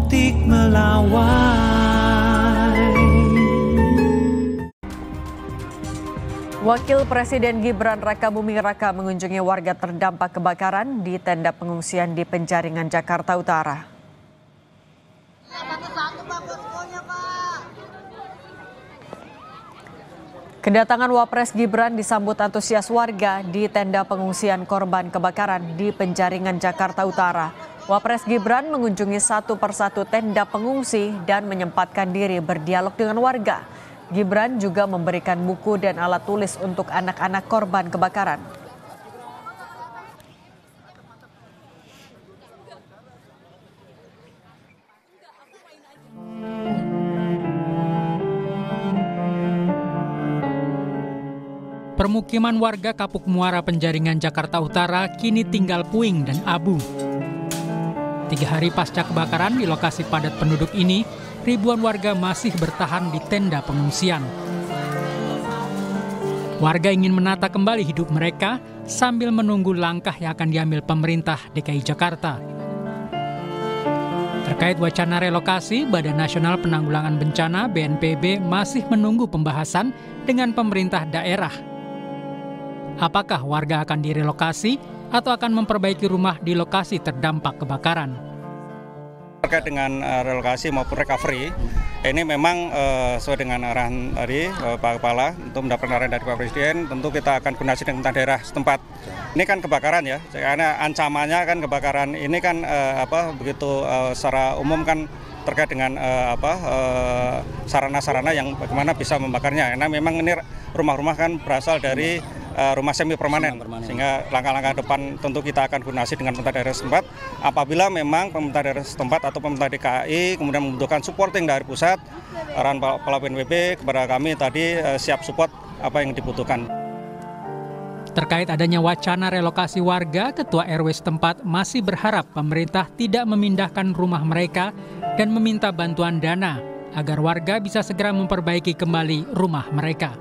optik melawai. Wakil Presiden Gibran Rakabuming Raka mengunjungi warga terdampak kebakaran di tenda pengungsian di Penjaringan, Jakarta Utara. Kedatangan Wapres Gibran disambut antusias warga di tenda pengungsian korban kebakaran di Penjaringan, Jakarta Utara. Wapres Gibran mengunjungi satu persatu tenda pengungsi dan menyempatkan diri berdialog dengan warga. Gibran juga memberikan buku dan alat tulis untuk anak-anak korban kebakaran. Permukiman warga Kapuk Muara Penjaringan, Jakarta Utara kini tinggal puing dan abu. 3 hari pasca kebakaran di lokasi padat penduduk ini, ribuan warga masih bertahan di tenda pengungsian. Warga ingin menata kembali hidup mereka sambil menunggu langkah yang akan diambil pemerintah DKI Jakarta. Terkait wacana relokasi, Badan Nasional Penanggulangan Bencana (BNPB) masih menunggu pembahasan dengan pemerintah daerah. Apakah warga akan direlokasi atau akan memperbaiki rumah di lokasi terdampak kebakaran? Terkait dengan relokasi maupun recovery, ini memang sesuai dengan arahan tadi Pak Kepala untuk mendapatkan arahan dari Pak Presiden, tentu kita akan koordinasi dengan pemerintah daerah setempat. Ini kan kebakaran ya, karena ancamannya kan kebakaran ini kan begitu secara umum kan terkait dengan sarana-sarana yang bagaimana bisa membakarnya. Karena memang ini rumah-rumah kan berasal dari rumah semi permanen, sehingga langkah-langkah depan tentu kita akan koordinasi dengan pemerintah daerah setempat. Apabila memang pemerintah daerah setempat atau pemerintah DKI kemudian membutuhkan supporting dari pusat, arahan Kepala BNPB kepada kami tadi siap support apa yang dibutuhkan. Terkait adanya wacana relokasi warga, Ketua RW setempat masih berharap pemerintah tidak memindahkan rumah mereka dan meminta bantuan dana agar warga bisa segera memperbaiki kembali rumah mereka.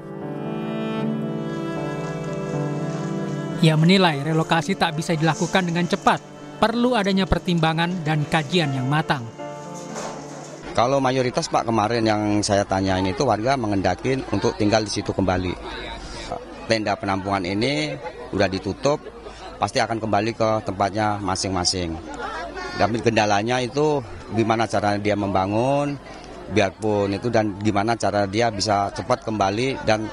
Ia menilai relokasi tak bisa dilakukan dengan cepat, perlu adanya pertimbangan dan kajian yang matang. Kalau mayoritas Pak kemarin yang saya tanyain itu warga mengendakin untuk tinggal di situ kembali. Tenda penampungan ini udah ditutup, pasti akan kembali ke tempatnya masing-masing. Tapi kendalanya itu gimana cara dia membangun, biarpun itu dan gimana cara dia bisa cepat kembali dan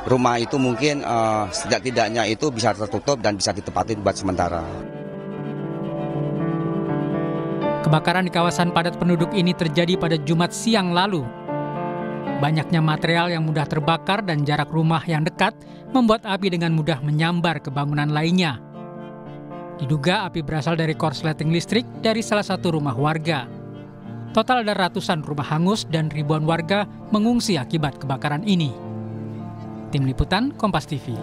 rumah itu mungkin setidak-tidaknya itu bisa tertutup dan bisa ditempatin buat sementara. Kebakaran di kawasan padat penduduk ini terjadi pada Jumat siang lalu. Banyaknya material yang mudah terbakar dan jarak rumah yang dekat membuat api dengan mudah menyambar ke bangunan lainnya. Diduga api berasal dari korsleting listrik dari salah satu rumah warga. Total ada ratusan rumah hangus dan ribuan warga mengungsi akibat kebakaran ini. Tim Liputan Kompas TV.